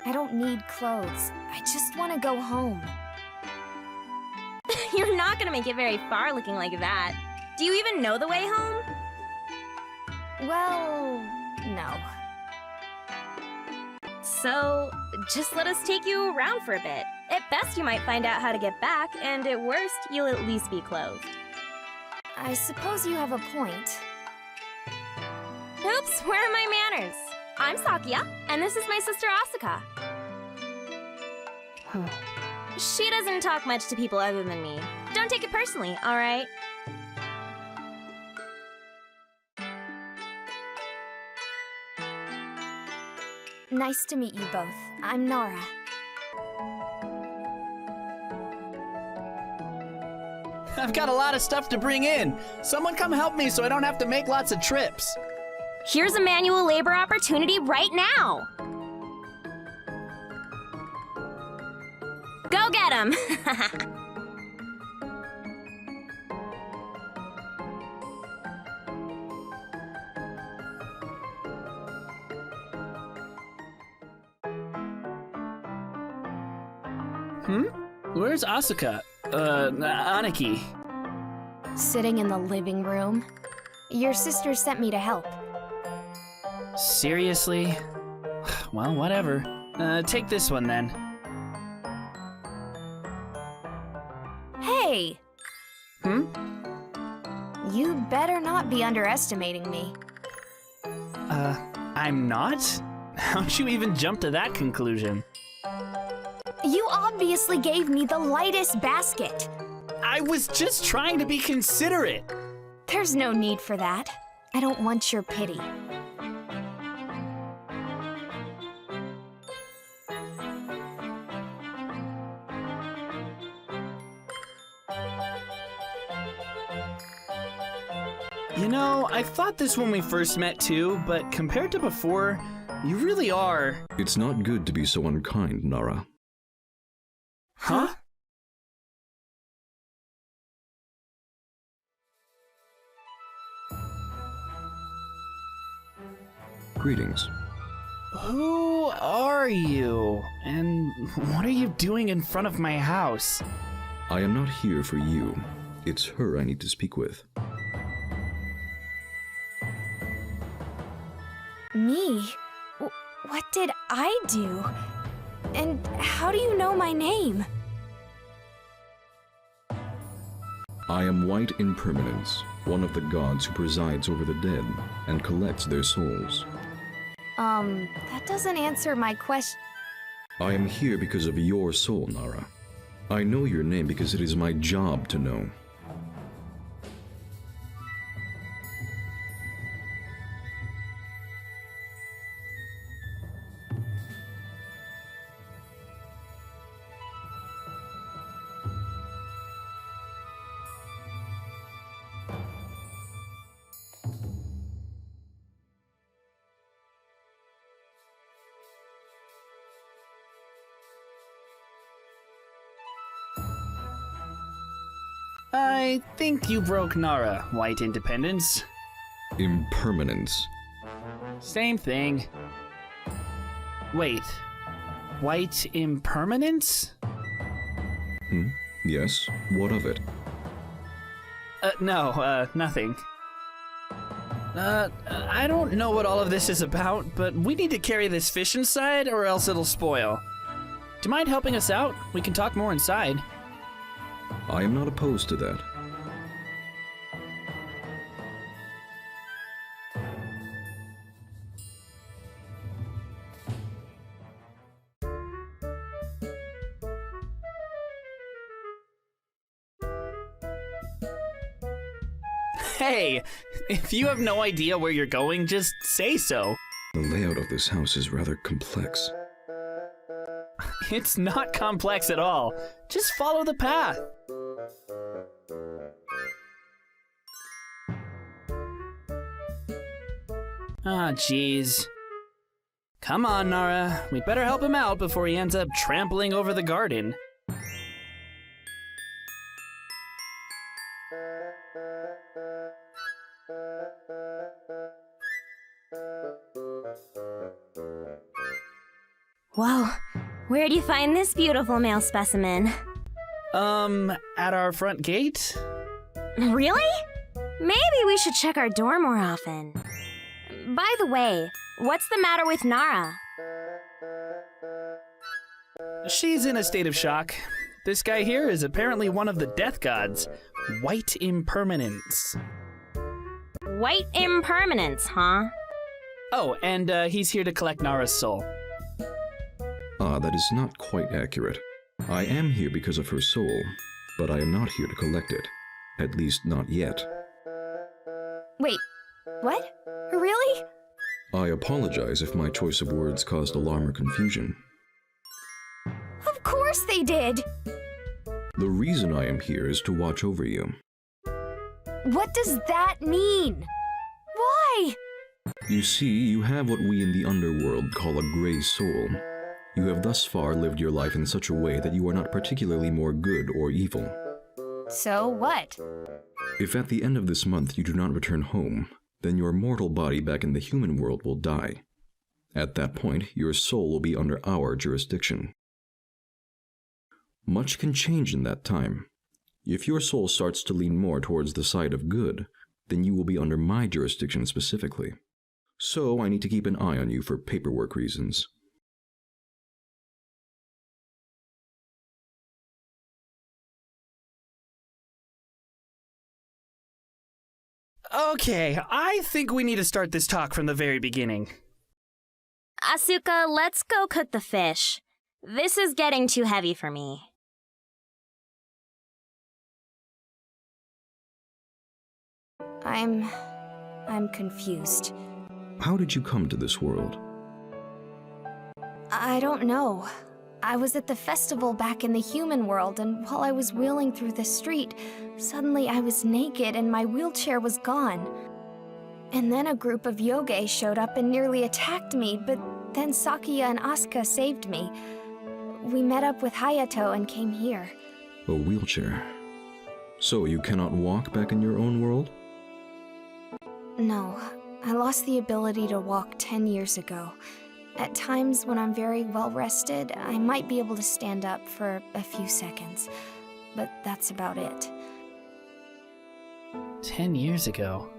I don't need clothes. I just want to go home. You're not gonna make it very far looking like that. Do you even know the way home? Well, no. So, just let us take you around for a bit. At best, you might find out how to get back, and at worst, you'll at least be clothed. I suppose you have a point. Oops, where are my manners? I'm Sakia, and this is my sister Asuka. She doesn't talk much to people other than me. Don't take it personally, alright? Nice to meet you both. I'm Nara. I've got a lot of stuff to bring in. Someone come help me so I don't have to make lots of trips. Here's a manual labor opportunity right now! Go get him! Where's Asuka? Aniki. Sitting in the living room. Your sister sent me to help. Seriously? Well, whatever. Take this one then. Hey! You better not be underestimating me. I'm not? How'd you even jump to that conclusion? You obviously gave me the lightest basket. I was just trying to be considerate. There's no need for that. I don't want your pity. You know, I thought this when we first met too, but compared to before, you really are... It's not good to be so unkind, Nara. Huh? Greetings. Who are you? And what are you doing in front of my house? I am not here for you. It's her I need to speak with. Me? What did I do? And how do you know my name? I am White Impermanence, one of the gods who presides over the dead and collects their souls. That doesn't answer my question. I am here because of your soul, Nara. I know your name because it is my job to know. I think you broke Nara, White Independence. Impermanence. Same thing. Wait. White Impermanence? Yes? What of it? No, nothing. I don't know what all of this is about, but we need to carry this fish inside or else it'll spoil. Do you mind helping us out? We can talk more inside. I am not opposed to that. Hey, if you have no idea where you're going, just say so. The layout of this house is rather complex. It's not complex at all. Just follow the path. Ah, jeez. Come on, Nara. We better help him out before he ends up trampling over the garden. Whoa, where'd you find this beautiful male specimen? At our front gate? Really? Maybe we should check our door more often. By the way, what's the matter with Nara? She's in a state of shock. This guy here is apparently one of the death gods. White impermanence. White impermanence, huh? Oh, and he's here to collect Nara's soul. That is not quite accurate. I am here because of her soul, but I am not here to collect it. At least not yet. Wait, what? Really? I apologize if my choice of words caused alarm or confusion. Of course they did! The reason I am here is to watch over you. What does that mean? Why? You see, you have what we in the underworld call a gray soul. You have thus far lived your life in such a way that you are not particularly more good or evil. So what? If at the end of this month you do not return home, then your mortal body back in the human world will die. At that point, your soul will be under our jurisdiction. Much can change in that time. If your soul starts to lean more towards the side of good, then you will be under my jurisdiction specifically. So I need to keep an eye on you for paperwork reasons. Okay, I think we need to start this talk from the very beginning. Asuka, let's go cook the fish. This is getting too heavy for me. I'm confused. How did you come to this world? I don't know. I was at the festival back in the human world, and while I was wheeling through the street, suddenly I was naked and my wheelchair was gone. And then a group of yogai showed up and nearly attacked me, but then Sakuya and Asuka saved me. We met up with Hayato and came here. A wheelchair. So you cannot walk back in your own world? No, I lost the ability to walk 10 years ago. At times, when I'm very well rested, I might be able to stand up for a few seconds, but that's about it. 10 years ago.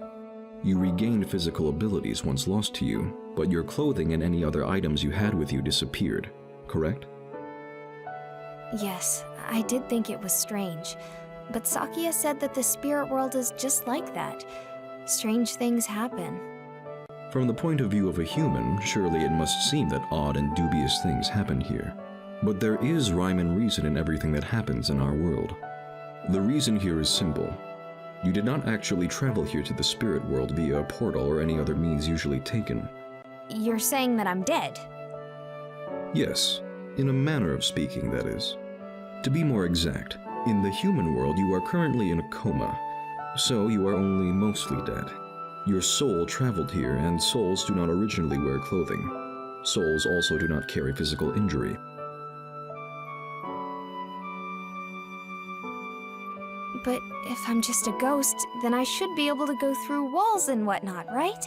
You regained physical abilities once lost to you, but your clothing and any other items you had with you disappeared, correct? Yes, I did think it was strange, but Sakuya said that the spirit world is just like that. Strange things happen. From the point of view of a human, surely it must seem that odd and dubious things happen here. But there is rhyme and reason in everything that happens in our world. The reason here is simple. You did not actually travel here to the spirit world via a portal or any other means usually taken. You're saying that I'm dead? Yes, in a manner of speaking, that is. To be more exact, in the human world you are currently in a coma, so you are only mostly dead. Your soul traveled here, and souls do not originally wear clothing. Souls also do not carry physical injury. But if I'm just a ghost, then I should be able to go through walls and whatnot, right?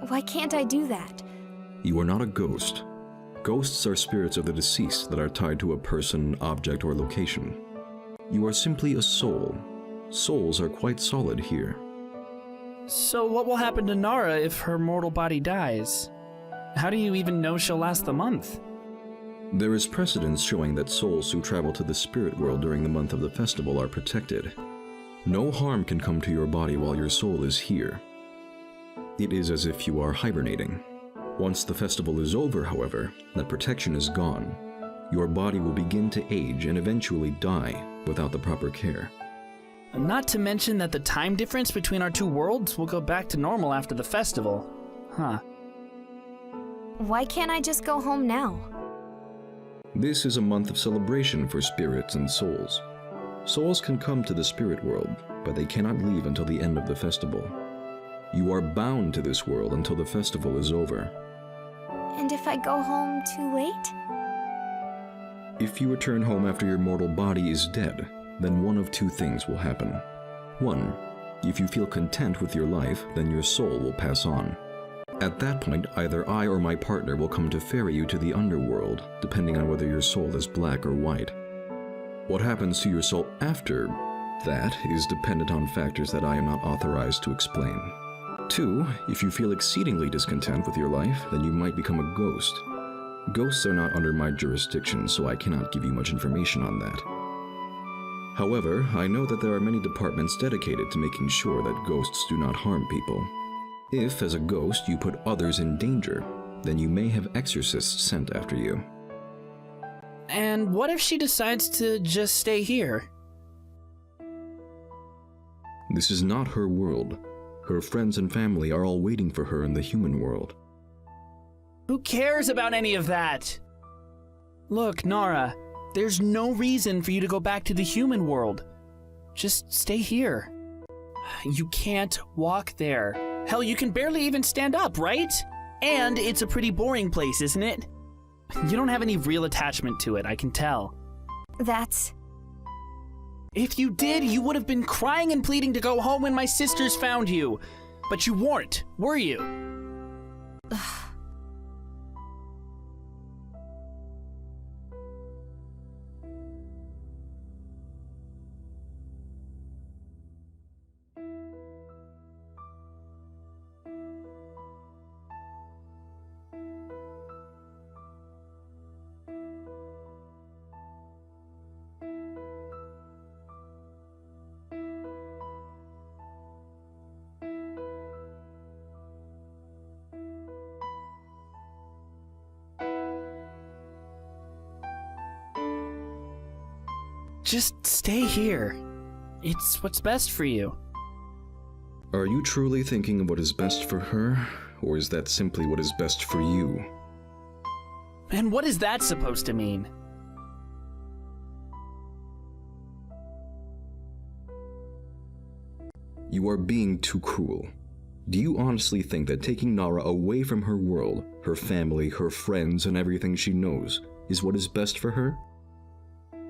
Why can't I do that? You are not a ghost. Ghosts are spirits of the deceased that are tied to a person, object, or location. You are simply a soul. Souls are quite solid here. So what will happen to Nara if her mortal body dies? How do you even know she'll last the month? There is precedence showing that souls who travel to the spirit world during the month of the festival are protected. No harm can come to your body while your soul is here. It is as if you are hibernating. Once the festival is over, however, that protection is gone. Your body will begin to age and eventually die without the proper care. Not to mention that the time difference between our two worlds will go back to normal after the festival. Huh. Why can't I just go home now? This is a month of celebration for spirits and souls. Souls can come to the spirit world, but they cannot leave until the end of the festival. You are bound to this world until the festival is over. And if I go home too late? If you return home after your mortal body is dead, then one of two things will happen. One, if you feel content with your life, then your soul will pass on. At that point, either I or my partner will come to ferry you to the underworld, depending on whether your soul is black or white. What happens to your soul after that is dependent on factors that I am not authorized to explain. 2, if you feel exceedingly discontent with your life, then you might become a ghost. Ghosts are not under my jurisdiction, so I cannot give you much information on that. However, I know that there are many departments dedicated to making sure that ghosts do not harm people. If, as a ghost, you put others in danger, then you may have exorcists sent after you. And what if she decides to just stay here? This is not her world. Her friends and family are all waiting for her in the human world. Who cares about any of that? Look, Nara, there's no reason for you to go back to the human world. Just stay here. You can't walk there. Hell, you can barely even stand up, right? And it's a pretty boring place, isn't it? You don't have any real attachment to it, I can tell. That's... If you did, you would have been crying and pleading to go home when my sisters found you. But you weren't, were you? Just stay here. It's what's best for you. Are you truly thinking of what is best for her, or is that simply what is best for you? And what is that supposed to mean? You are being too cruel. Do you honestly think that taking Nara away from her world, her family, her friends, and everything she knows, is what is best for her?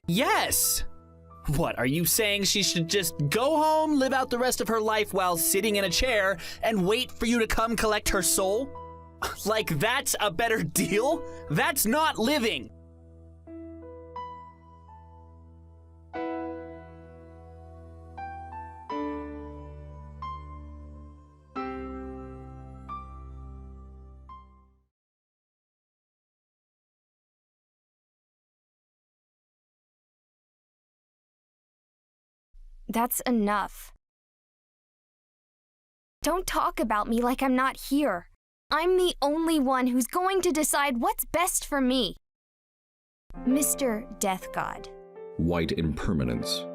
Yes! What, are you saying she should just go home, live out the rest of her life while sitting in a chair, and wait for you to come collect her soul? Like that's a better deal? That's not living! That's enough. Don't talk about me like I'm not here. I'm the only one who's going to decide what's best for me. Mr. Death God. White impermanence.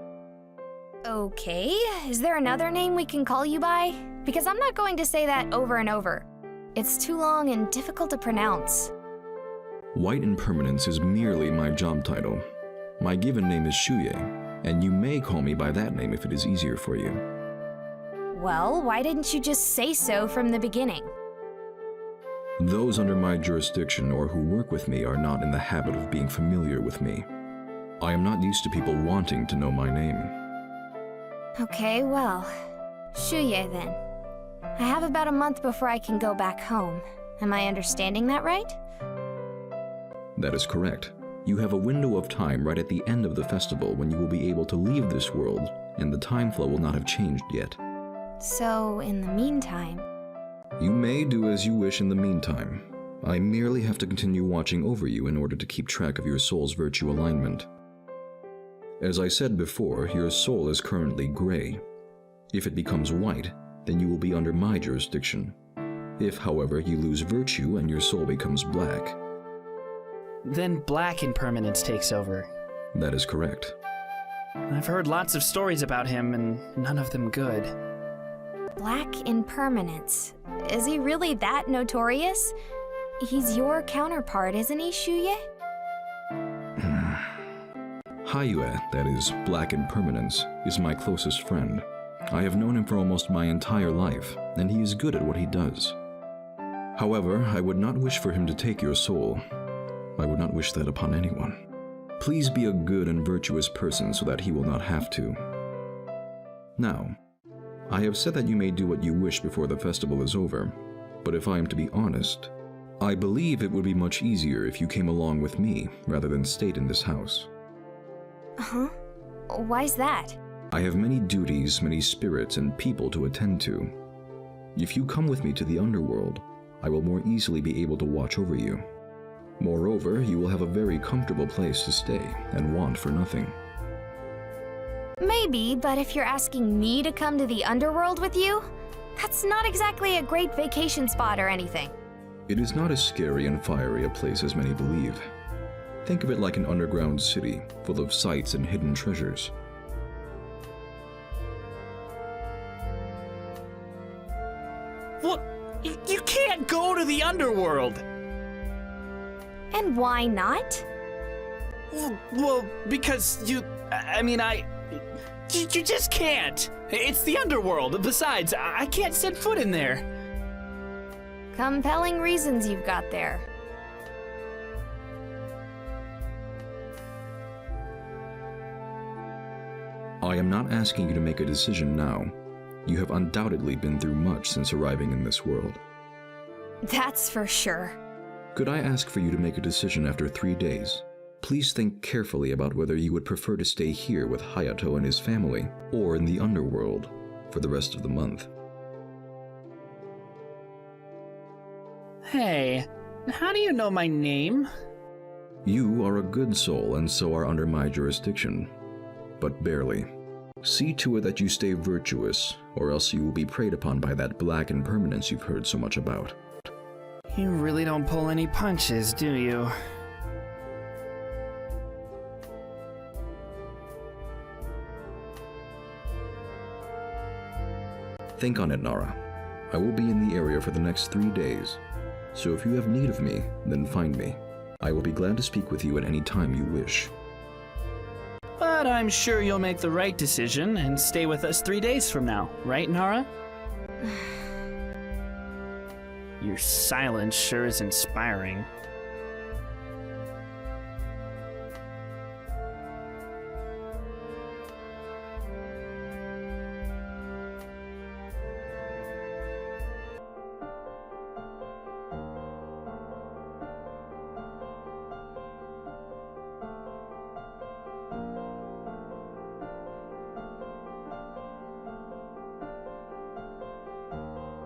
Okay, is there another name we can call you by? Because I'm not going to say that over and over. It's too long and difficult to pronounce. White impermanence is merely my job title. My given name is Shuye, and you may call me by that name if it is easier for you. Well, why didn't you just say so from the beginning? Those under my jurisdiction or who work with me are not in the habit of being familiar with me. I am not used to people wanting to know my name. Okay, well, Shuye then. I have about a month before I can go back home. Am I understanding that right? That is correct. You have a window of time right at the end of the festival when you will be able to leave this world, and the time flow will not have changed yet. So, in the meantime... You may do as you wish in the meantime. I merely have to continue watching over you in order to keep track of your soul's virtue alignment. As I said before, your soul is currently gray. If it becomes white, then you will be under my jurisdiction. If, however, you lose virtue and your soul becomes black... Then black impermanence takes over. That is correct. I've heard lots of stories about him, and none of them good. Black impermanence. Is he really that notorious? He's your counterpart, isn't he, Shuye? Hayato, that is, Black Impermanence, is my closest friend. I have known him for almost my entire life, and he is good at what he does. However, I would not wish for him to take your soul. I would not wish that upon anyone. Please be a good and virtuous person so that he will not have to. Now, I have said that you may do what you wish before the festival is over. But if I am to be honest, I believe it would be much easier if you came along with me rather than stayed in this house. Huh? Why's that? I have many duties, many spirits, and people to attend to. If you come with me to the underworld, I will more easily be able to watch over you. Moreover, you will have a very comfortable place to stay and want for nothing. Maybe, but if you're asking me to come to the underworld with you, that's not exactly a great vacation spot or anything. It is not as scary and fiery a place as many believe. Think of it like an underground city, full of sights and hidden treasures. Well, you can't go to the underworld! And why not? Well, because you just can't. It's the underworld. Besides, I can't set foot in there. Compelling reasons you've got there. I am not asking you to make a decision now. You have undoubtedly been through much since arriving in this world. That's for sure. Could I ask for you to make a decision after 3 days? Please think carefully about whether you would prefer to stay here with Hayato and his family, or in the underworld for the rest of the month. Hey, how do you know my name? You are a good soul and so are under my jurisdiction, but barely. See to it that you stay virtuous, or else you will be preyed upon by that black impermanence you've heard so much about. You really don't pull any punches, do you? Think on it, Nara. I will be in the area for the next 3 days, so if you have need of me, then find me. I will be glad to speak with you at any time you wish. But I'm sure you'll make the right decision and stay with us 3 days from now, right, Nara? Your silence sure is inspiring.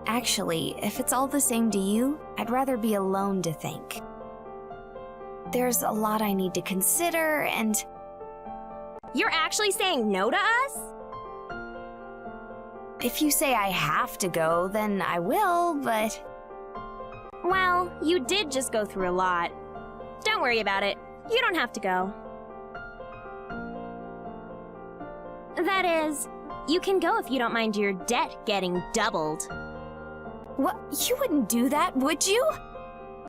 Actually, if it's all the same to you, I'd rather be alone to think. There's a lot I need to consider, and You're actually saying no to us? if you say I have to go, then I will, but Well, you did just go through a lot. Don't worry about it. You don't have to go. That is, you can go if you don't mind your debt getting doubled. what? You wouldn't do that, would you?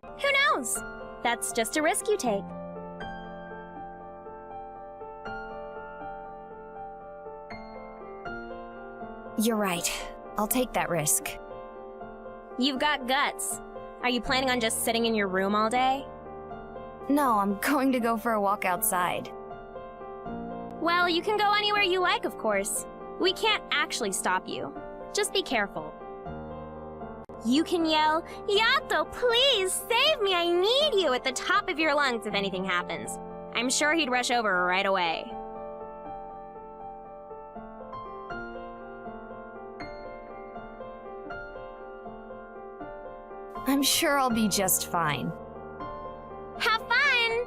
Who knows? That's just a risk you take. You're right. I'll take that risk. You've got guts. Are you planning on just sitting in your room all day? No, I'm going to go for a walk outside. Well, you can go anywhere you like, of course. We can't actually stop you. Just be careful. You can yell, "Yato, please save me, I need you," at the top of your lungs if anything happens. I'm sure he'd rush over right away. I'm sure I'll be just fine. Have fun!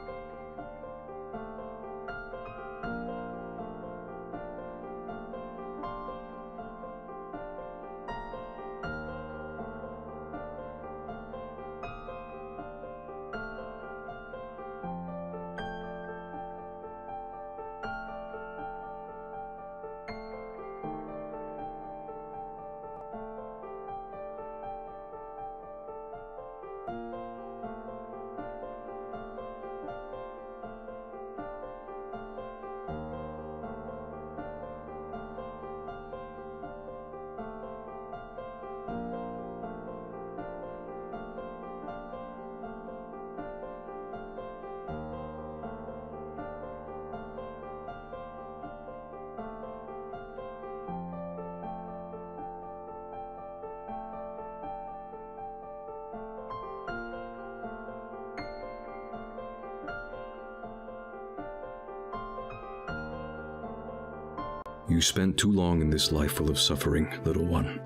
You spent too long in this life full of suffering, little one.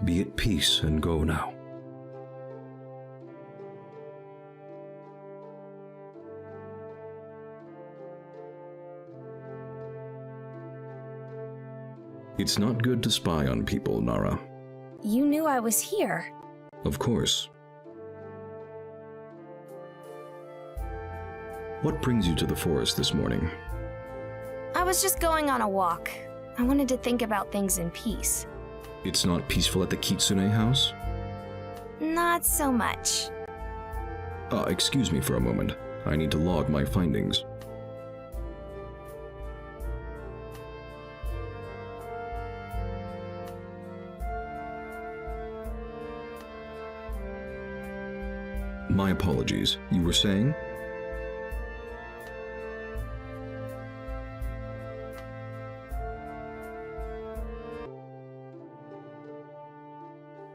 Be at peace and go now. It's not good to spy on people, Nara. You knew I was here. Of course. What brings you to the forest this morning? I was just going on a walk. I wanted to think about things in peace. It's not peaceful at the Kitsune house? Not so much. Excuse me for a moment. I need to log my findings. My apologies. You were saying?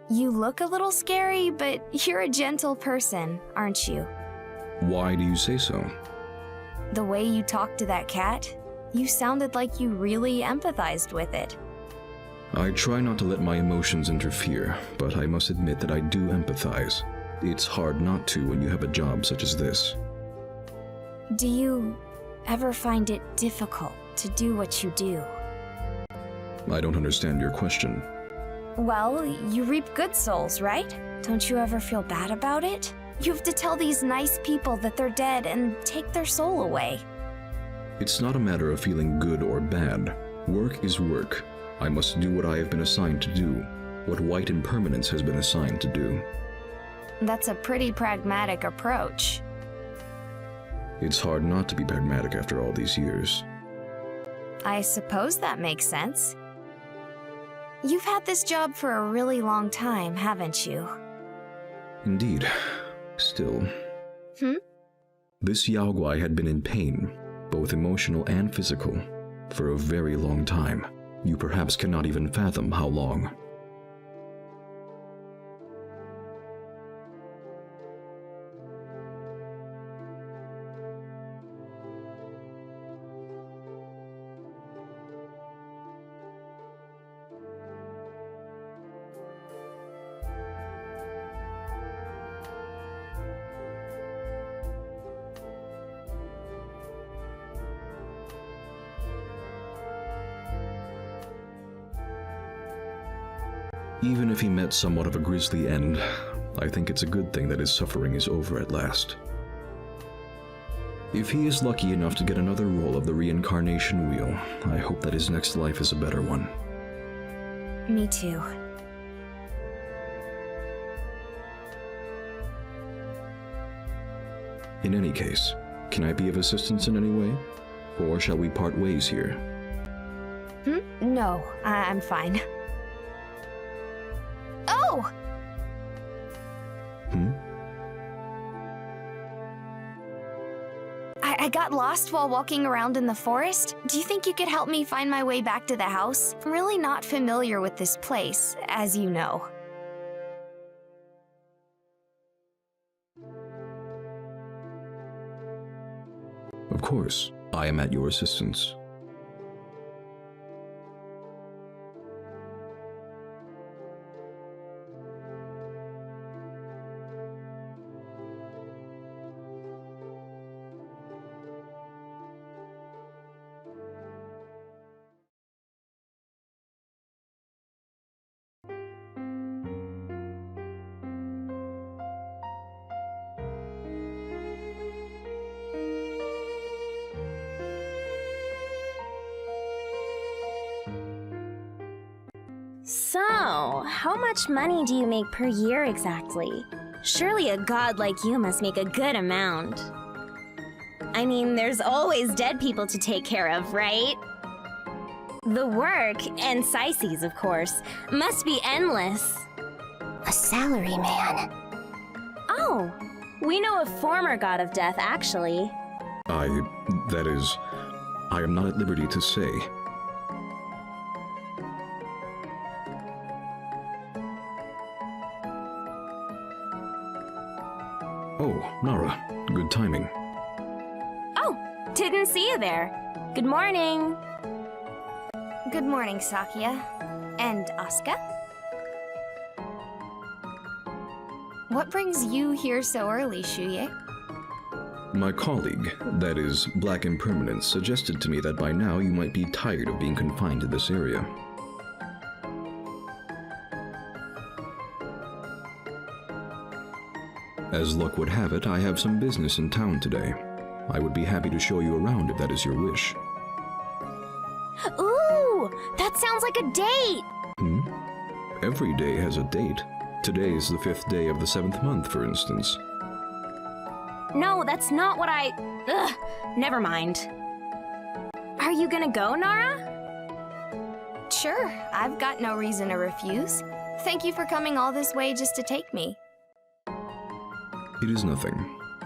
You look a little scary, but you're a gentle person, aren't you? Why do you say so? The way you talked to that cat, you sounded like you really empathized with it. I try not to let my emotions interfere, but I must admit that I do empathize. It's hard not to when you have a job such as this. Do you ever find it difficult to do what you do? I don't understand your question. Well, you reap good souls, right? Don't you ever feel bad about it? You have to tell these nice people that they're dead and take their soul away. It's not a matter of feeling good or bad. Work is work. I must do what I have been assigned to do, what White Impermanence has been assigned to do. That's a pretty pragmatic approach. It's hard not to be pragmatic after all these years. I suppose that makes sense. You've had this job for a really long time, haven't you? Indeed. Still. This Yaoguai had been in pain, both emotional and physical, for a very long time. You perhaps cannot even fathom how long. Even if he met somewhat of a grisly end, I think it's a good thing that his suffering is over at last. If he is lucky enough to get another roll of the reincarnation wheel, I hope that his next life is a better one. Me too. In any case, can I be of assistance in any way? Or shall we part ways here? No, I'm fine. Oh! I got lost while walking around in the forest. Do you think you could help me find my way back to the house? I'm really not familiar with this place, as you know. Of course, I am at your assistance. So, how much money do you make per year exactly? Surely a god like you must make a good amount. I mean, there's always dead people to take care of, right? The work, and Saises, of course, must be endless. A salary man. Oh, we know a former god of death, actually. I am not at liberty to say. Oh, Nara, good timing. Oh, didn't see you there. Good morning. Good morning, Sakia. And Asuka? What brings you here so early, Shuye? My colleague, that is, Black Impermanence, suggested to me that by now you might be tired of being confined to this area. As luck would have it, I have some business in town today. I would be happy to show you around if that is your wish. Ooh, that sounds like a date! Every day has a date. Today is the 5th day of the 7th month, for instance. No, that's not what I... Ugh, never mind. Are you gonna go, Nara? Sure, I've got no reason to refuse. Thank you for coming all this way just to take me. It is nothing.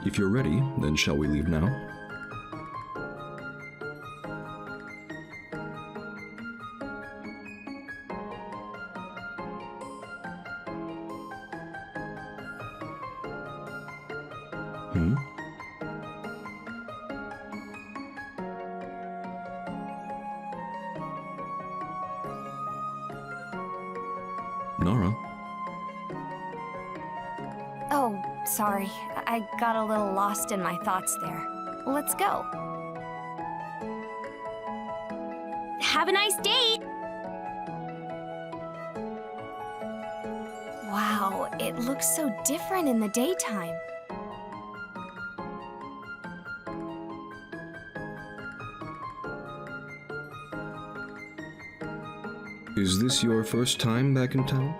If you're ready, then shall we leave now? Nara? Oh, sorry. I got a little lost in my thoughts there. Let's go. Have a nice date! Wow, it looks so different in the daytime. Is this your first time back in town?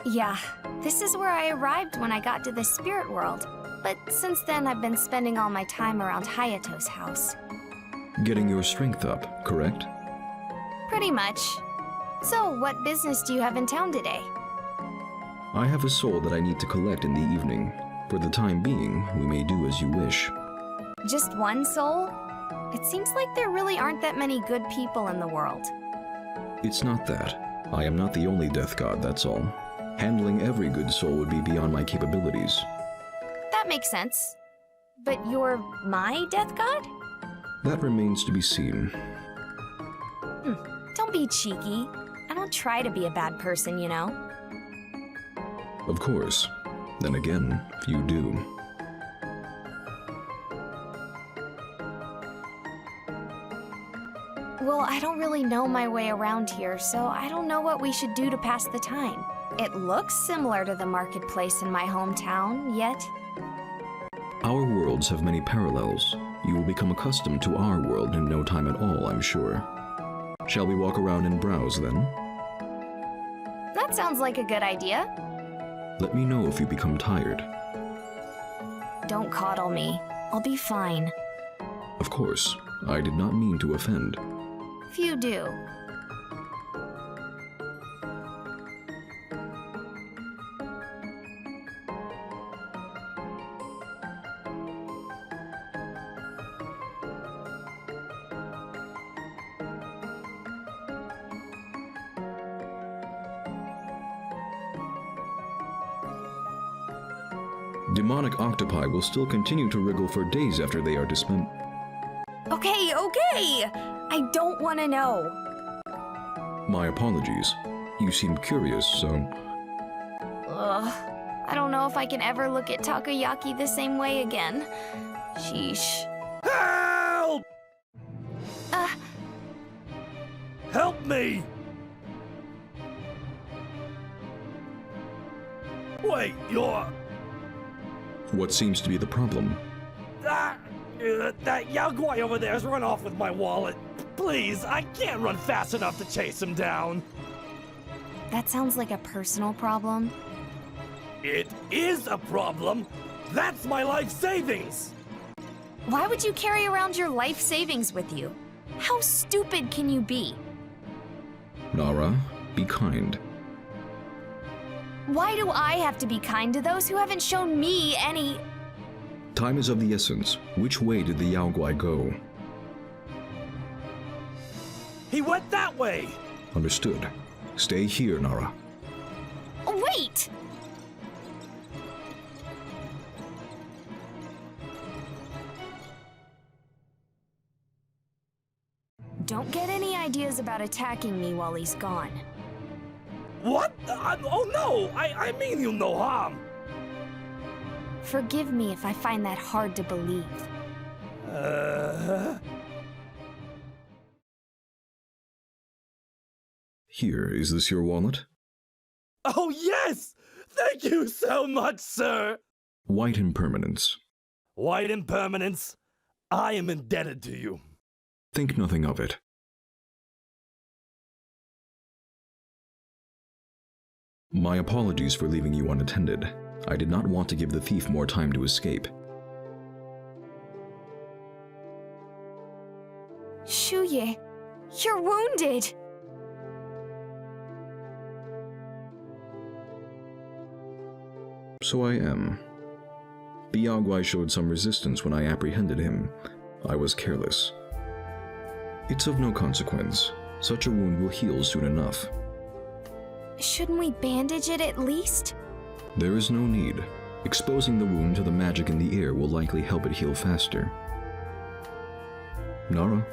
Yeah, this is where I arrived when I got to the spirit world. But since then, I've been spending all my time around Hayato's house. Getting your strength up, correct? Pretty much. So, what business do you have in town today? I have a soul that I need to collect in the evening. For the time being, we may do as you wish. Just one soul? It seems like there really aren't that many good people in the world. It's not that. I am not the only death god, that's all. Handling every good soul would be beyond my capabilities. That makes sense. But you're my death god? That remains to be seen. Don't be cheeky. I don't try to be a bad person, you know? Of course. Then again, you do. Well, I don't really know my way around here, so I don't know what we should do to pass the time. It looks similar to the marketplace in my hometown, yet... Our worlds have many parallels. You will become accustomed to our world in no time at all, I'm sure. Shall we walk around and browse, then? That sounds like a good idea. Let me know if you become tired. Don't coddle me. I'll be fine. Of course, I did not mean to offend. Few do. Demonic octopi will still continue to wriggle for days after they are dispensed. Okay! I don't want to know. My apologies. You seemed curious, so... Ugh. I don't know if I can ever look at takoyaki the same way again. Sheesh. Help! Help me! Wait, you're... What seems to be the problem? That Yaguai over there's run off with my wallet. Please, I can't run fast enough to chase him down. That sounds like a personal problem. It is a problem. That's my life savings. Why would you carry around your life savings with you? How stupid can you be? Nara, be kind. Why do I have to be kind to those who haven't shown me any... Time is of the essence. Which way did the Yaoguai go? He went that way. Understood. Stay here, Nara. Wait! Don't get any ideas about attacking me while he's gone. What? Oh no! I mean you no harm! Forgive me if I find that hard to believe. Here, is this your wallet? Oh yes! Thank you so much, sir! White impermanence. White impermanence, I am indebted to you. Think nothing of it. My apologies for leaving you unattended. I did not want to give the thief more time to escape. Shuye, you're wounded! So I am. Biagwai showed some resistance when I apprehended him. I was careless. It's of no consequence. Such a wound will heal soon enough. Shouldn't we bandage it at least? There is no need. Exposing the wound to the magic in the air will likely help it heal faster. Nara?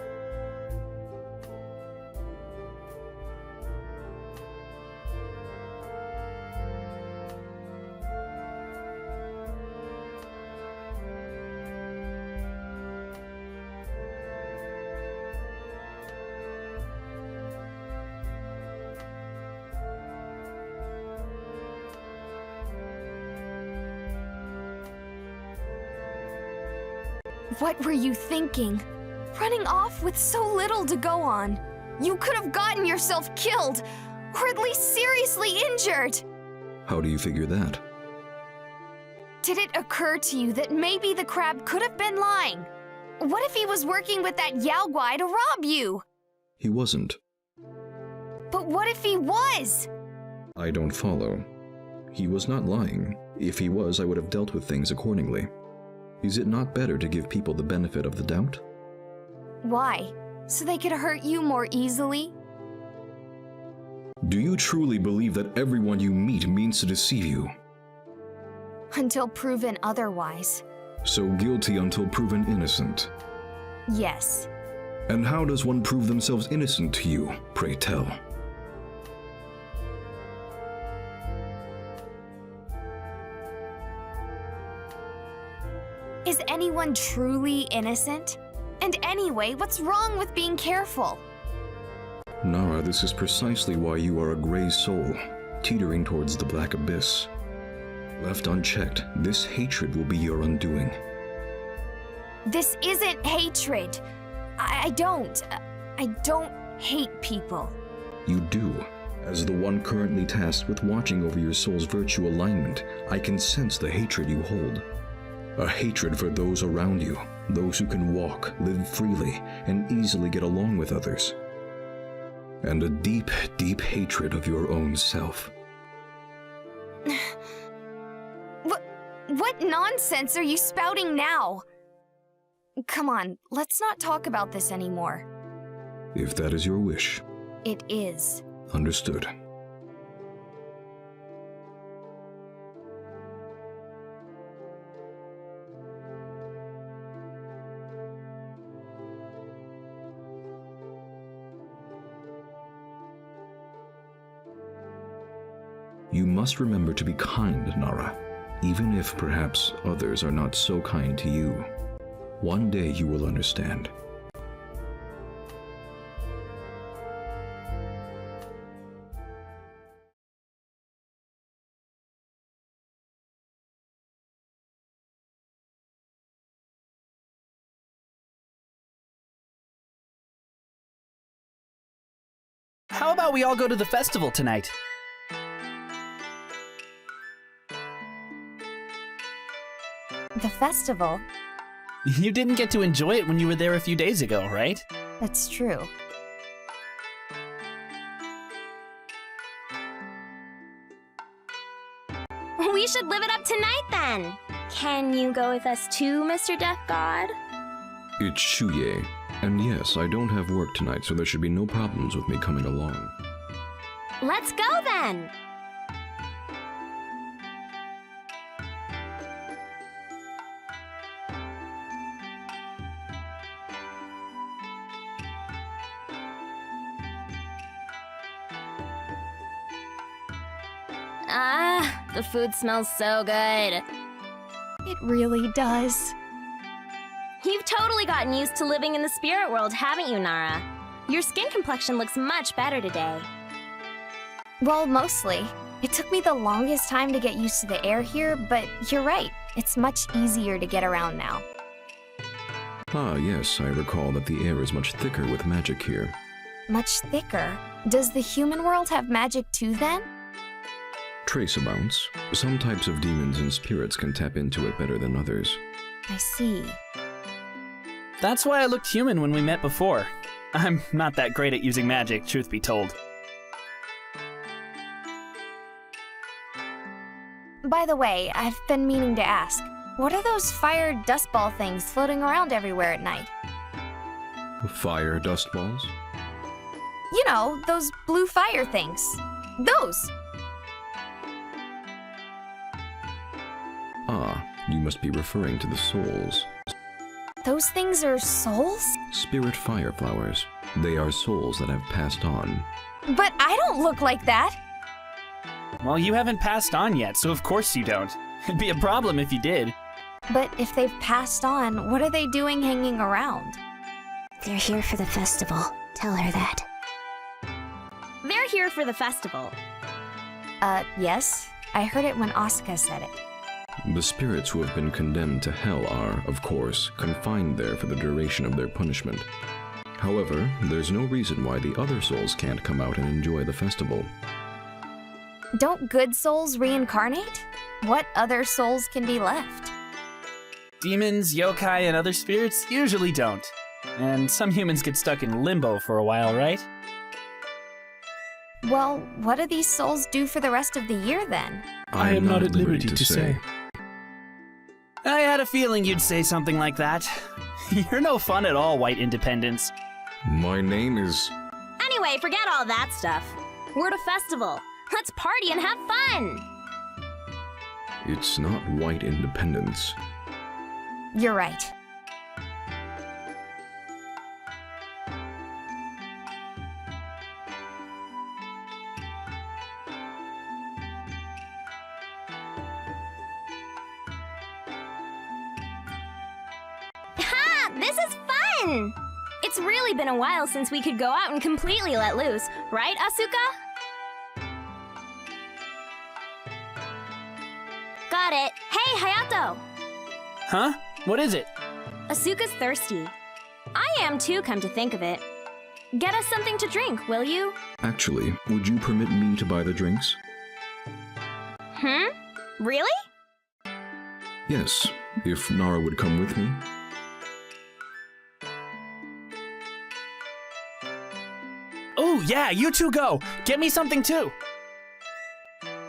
What were you thinking? Running off with so little to go on. You could have gotten yourself killed, or at least seriously injured. How do you figure that? Did it occur to you that maybe the crab could have been lying? What if he was working with that Yaogwai to rob you? He wasn't. But what if he was? I don't follow. He was not lying. If he was, I would have dealt with things accordingly. Is it not better to give people the benefit of the doubt? Why? So they could hurt you more easily? Do you truly believe that everyone you meet means to deceive you? Until proven otherwise. So guilty until proven innocent. Yes. And how does one prove themselves innocent to you, pray tell? Is anyone truly innocent? And anyway, what's wrong with being careful? Nara, this is precisely why you are a gray soul, teetering towards the black abyss. Left unchecked, this hatred will be your undoing. This isn't hatred. I don't hate people. You do. As the one currently tasked with watching over your soul's virtue alignment, I can sense the hatred you hold. A hatred for those around you, those who can walk, live freely, and easily get along with others. And a deep, deep hatred of your own self. What nonsense are you spouting now? Come on, let's not talk about this anymore. If that is your wish. It is. Understood. You must remember to be kind, Nara, even if perhaps others are not so kind to you. One day you will understand. How about we all go to the festival tonight? The festival? You didn't get to enjoy it when you were there a few days ago, right? That's true. We should live it up tonight then. Can you go with us too, Mr. Death God? It's Shuye, and yes, I don't have work tonight, so there should be no problems with me coming along. Let's go then. The food smells so good. It really does. You've totally gotten used to living in the spirit world, haven't you, Nara? Your skin complexion looks much better today. Well, mostly. It took me the longest time to get used to the air here, but you're right. It's much easier to get around now. Ah, yes, I recall that the air is much thicker with magic here. Much thicker? Does the human world have magic too, then? Trace amounts. Some types of demons and spirits can tap into it better than others. I see. That's why I looked human when we met before. I'm not that great at using magic, truth be told. By the way, I've been meaning to ask, what are those fire dust ball things floating around everywhere at night? Fire dust balls? You know, those blue fire things. Those! Ah, you must be referring to the souls. Those things are souls? Spirit fire flowers. They are souls that have passed on. But I don't look like that! Well, you haven't passed on yet, so of course you don't. It'd be a problem if you did. But if they've passed on, what are they doing hanging around? They're here for the festival. Tell her that. They're here for the festival. Yes. I heard it when Asuka said it. The spirits who have been condemned to hell are, of course, confined there for the duration of their punishment. However, there's no reason why the other souls can't come out and enjoy the festival. Don't good souls reincarnate? What other souls can be left? Demons, yokai, and other spirits usually don't. And some humans get stuck in limbo for a while, right? Well, what do these souls do for the rest of the year then? I am not at liberty to say. I had a feeling you'd say something like that. You're no fun at all, White Independence. My name is... Anyway, forget all that stuff. We're at a festival. Let's party and have fun! It's not white independence. You're right. Ha! This is fun! It's really been a while since we could go out and completely let loose, right, Asuka? Got it. Hey, Hayato! Huh? What is it? Asuka's thirsty. I am too, come to think of it. Get us something to drink, will you? Actually, would you permit me to buy the drinks? Really? Yes, if Nara would come with me. Oh, yeah, you two go. Get me something too.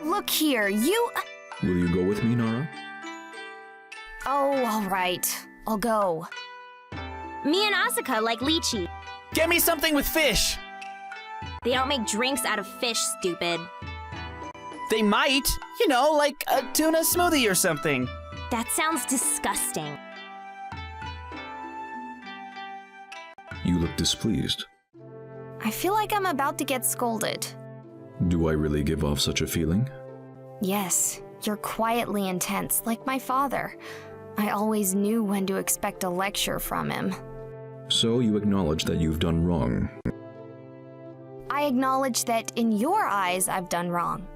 Look here, you... Will you go with me, Nara? Oh, all right. I'll go. Me and Asuka like lychee. Get me something with fish. They don't make drinks out of fish, stupid. They might. You know, like a tuna smoothie or something. That sounds disgusting. You look displeased. I feel like I'm about to get scolded. Do I really give off such a feeling? Yes, you're quietly intense, like my father. I always knew when to expect a lecture from him. So you acknowledge that you've done wrong. I acknowledge that in your eyes I've done wrong.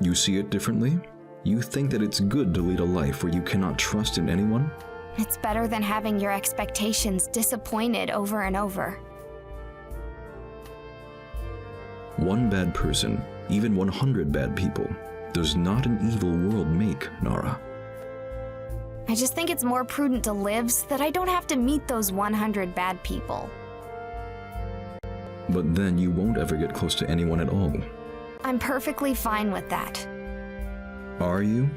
You see it differently? You think that it's good to lead a life where you cannot trust in anyone? It's better than having your expectations disappointed over and over. One bad person, even 100 bad people, does not an evil world make, Nara. I just think it's more prudent to live so that I don't have to meet those 100 bad people. But then you won't ever get close to anyone at all. I'm perfectly fine with that. Are you?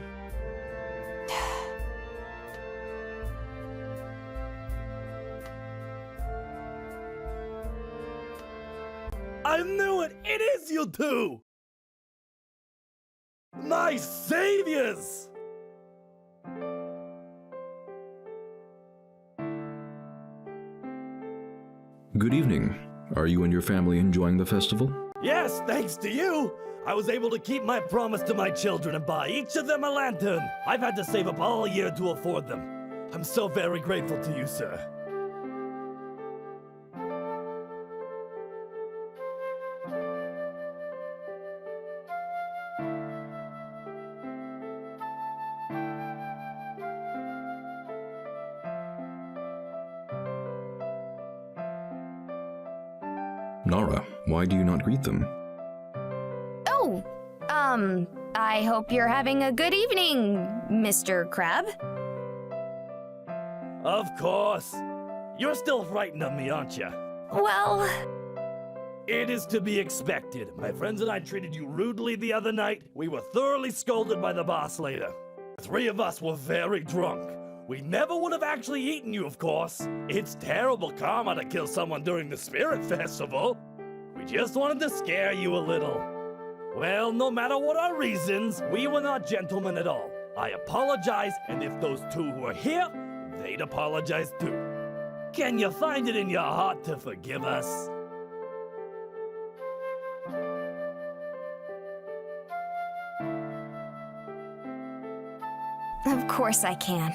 I knew it! It is you two! My saviors! Good evening. Are you and your family enjoying the festival? Yes, thanks to you, I was able to keep my promise to my children and buy each of them a lantern. I've had to save up all year to afford them. I'm so very grateful to you, sir. Nara, why do you not greet them? Oh, I hope you're having a good evening, Mr. Crab. Of course. You're still frightened of me, aren't you? Well, It is to be expected. My friends and I treated you rudely the other night. We were thoroughly scolded by the boss later. The three of us were very drunk. We never would have actually eaten you, of course. It's terrible karma to kill someone during the Spirit Festival. We just wanted to scare you a little. Well, no matter what our reasons, we were not gentlemen at all. I apologize, and if those two were here, they'd apologize too. Can you find it in your heart to forgive us? of course I can.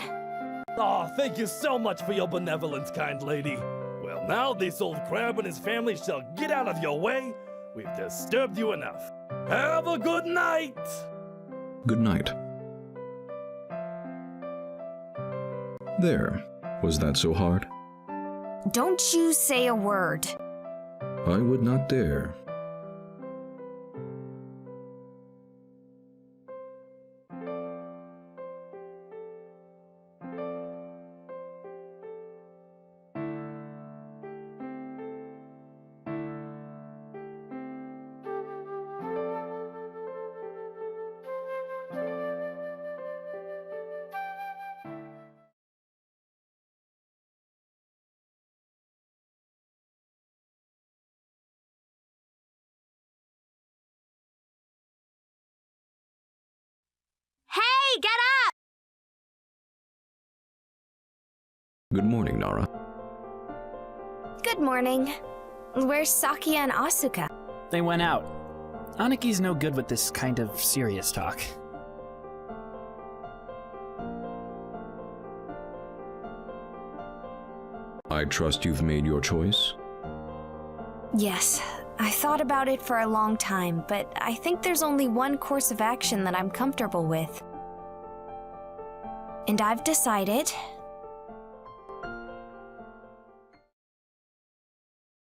Oh, thank you so much for your benevolence, kind lady. Well, now this old crab and his family shall get out of your way. We've disturbed you enough. Have a good night! Good night. There. Was that so hard? Don't you say a word. I would not dare. Hey, get up! Good morning, Nara. Good morning. Where's Sakia and Asuka? They went out. Aniki's no good with this kind of serious talk. I trust you've made your choice? Yes, I thought about it for a long time, but I think there's only one course of action that I'm comfortable with. And I've decided